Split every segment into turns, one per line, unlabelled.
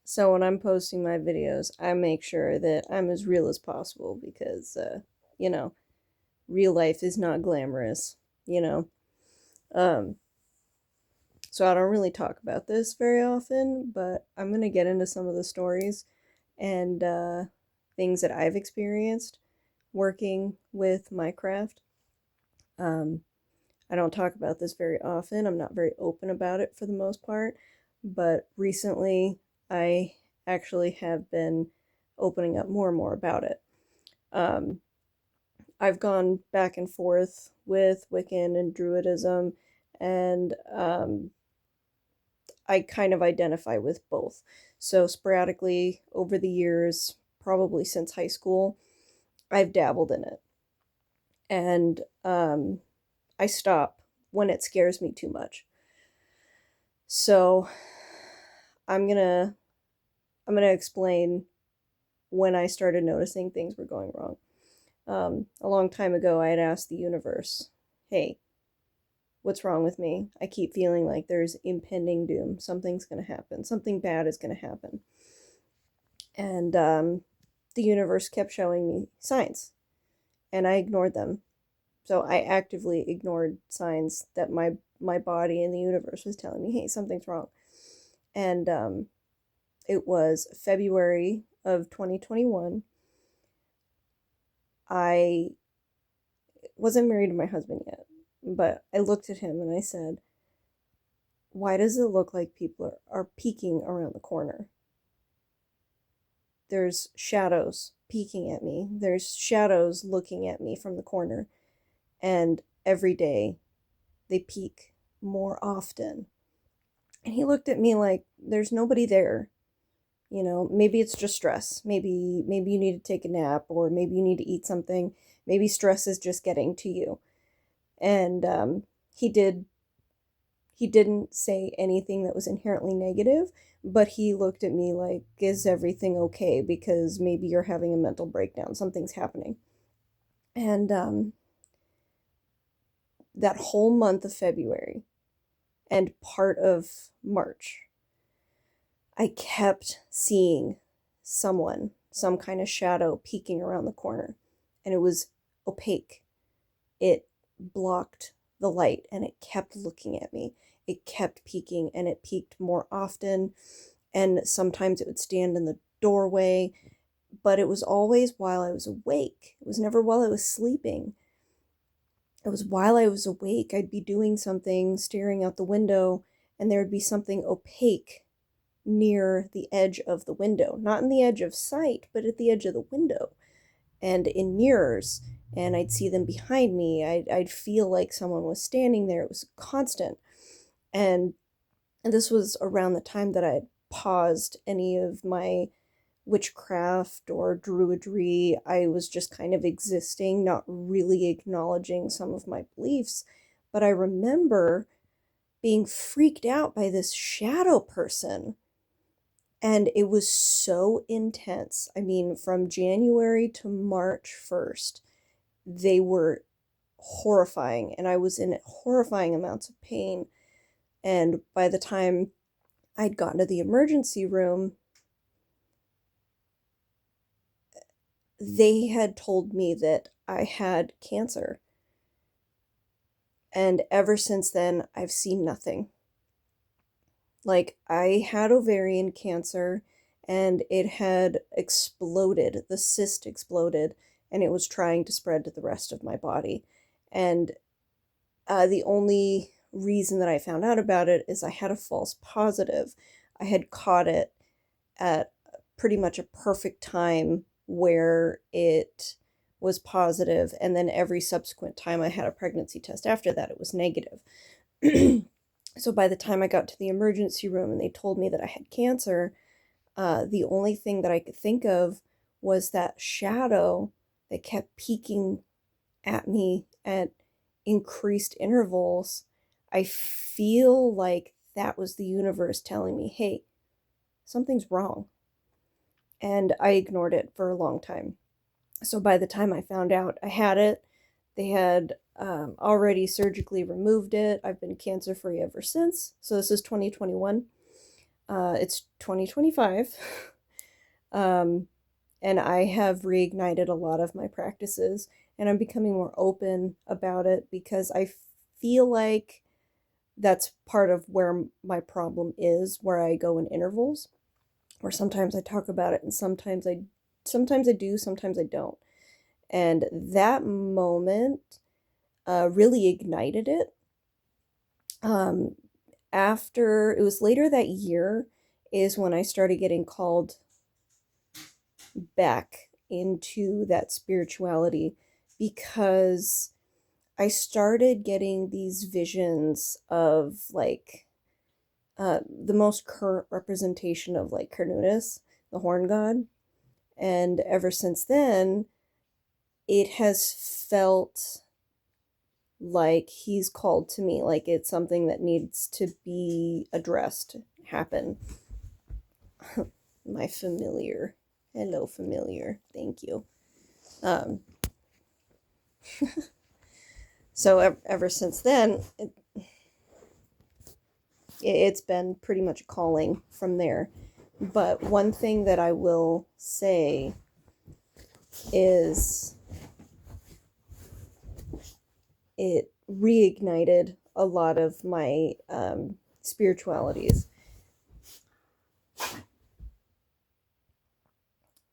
So when I'm posting my videos, I make sure that I'm as real as possible because, you know, real life is not glamorous, you know. Um, so I don't really talk about this very often, but I'm gonna get into some of the stories and things that I've experienced working with my craft. Um, I don't talk about this very often. I'm not very open about it for the most part, but recently I actually have been opening up more and more about it. Um, I've gone back and forth with Wiccan and Druidism, and I kind of identify with both. So, sporadically over the years, probably since high school, I've dabbled in it. And I stop when it scares me too much. So, I'm gonna I'm gonna explain when I started noticing things were going wrong. A long time ago, I had asked the universe, "Hey, what's wrong with me? I keep feeling like there's impending doom. Something's gonna happen. Something bad is gonna happen." And the universe kept showing me signs, and I ignored them. So I actively ignored signs that my body and the universe was telling me, "Hey, something's wrong." And it was February of 2021. I wasn't married to my husband yet, but I looked at him and I said, "Why does it look like people are peeking around the corner? There's shadows peeking at me. There's shadows looking at me from the corner. And every day they peek more often." And he looked at me like, "There's nobody there. Maybe it's just stress. Maybe you need to take a nap, or maybe you need to eat something. Maybe stress is just getting to you." And he did he didn't say anything that was inherently negative, but he looked at me like, "Is everything okay? Because maybe you're having a mental breakdown. Something's happening." And that whole month of February and part of March, I kept seeing some kind of shadow peeking around the corner, and it was opaque. It blocked the light and it kept looking at me. It kept peeking and it peeked more often. And sometimes it would stand in the doorway, but it was always while I was awake. It was never while I was sleeping. It was while I was awake. I'd be doing something, staring out the window, and there would be something opaque near the edge of the window. Not in the edge of sight, but at the edge of the window and in mirrors. And I'd see them behind me. I'd feel like someone was standing there. It was constant. And, and this was around the time that I had paused any of my witchcraft or druidry. I was just kind of existing, not really acknowledging some of my beliefs. But I remember being freaked out by this shadow person. And it was so intense. I mean, from January to March 1st, they were horrifying, and I was in horrifying amounts of pain. And by the time I'd gotten to the emergency room, they had told me that I had cancer. And ever since then, I've seen nothing. Like, I had ovarian cancer and it had exploded. The cyst exploded and it was trying to spread to the rest of my body. And the only reason that I found out about it is I had a false positive. I had caught it at pretty much a perfect time where it was positive, and then every subsequent time I had a pregnancy test after that, it was negative. So by the time I got to the emergency room and they told me that I had cancer, the only thing that I could think of was that shadow that kept peeking at me at increased intervals. I feel like that was the universe telling me, "Hey, something's wrong." And I ignored it for a long time. So by the time I found out I had it, they had already surgically removed it. I've been cancer free ever since. So this is 2021. It's 2025. um, and I have reignited a lot of my practices, and I'm becoming more open about it because I feel like that's part of where my problem is, where I go in intervals, where sometimes I talk about it and sometimes I do, sometimes I don't. And that moment really ignited it. Um, After it was later that year is when I started getting called back into that spirituality, because I started getting these visions of like the most current representation of like Carnunus, the horn god. And ever since then, it has felt like he's called to me, like it's something that needs to be addressed, happen. My familiar. Hello, familiar. Thank you. Um, so ever since then, it's been pretty much a calling from there. But one thing that I will say is it reignited a lot of my spiritualities.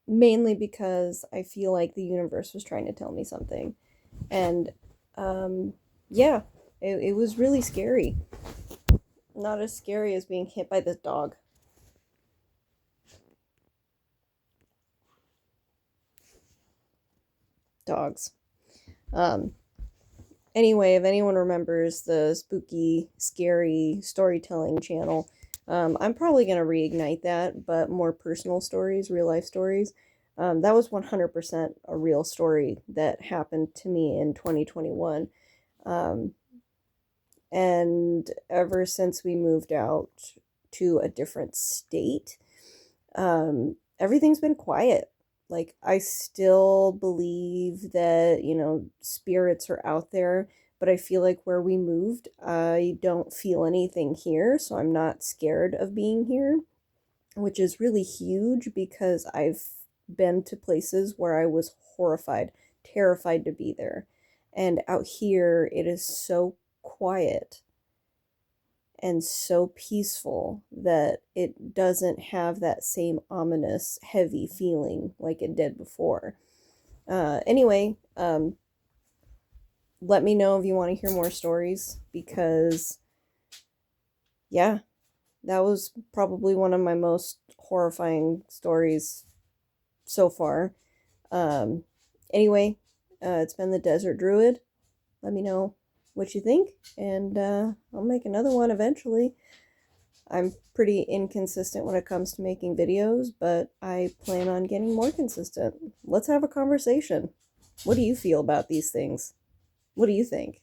Mainly because I feel like the universe was trying to tell me something. And yeah, it was really scary. Not as scary as being hit by this dog. Dogs. Um, anyway, if anyone remembers the spooky, scary storytelling channel, I'm probably going to reignite that, but more personal stories, real life stories. That was 100% a real story that happened to me in 2021. Um, and ever since we moved out to a different state, everything's been quiet. Like, I still believe that, spirits are out there, but I feel like where we moved, I don't feel anything here, so I'm not scared of being here, which is really huge because I've been to places where I was horrified, terrified to be there. And out here, it is so quiet and so peaceful that it doesn't have that same ominous, heavy feeling like it did before. Anyway, let me know if you want to hear more stories, because, yeah, that was probably one of my most horrifying stories so far. Um, anyway, it's been the Desert Druid. Let me know what you think, and I'll make another one eventually. I'm pretty inconsistent when it comes to making videos, but I plan on getting more consistent. Let's have a conversation. What do you feel about these things? What do you think?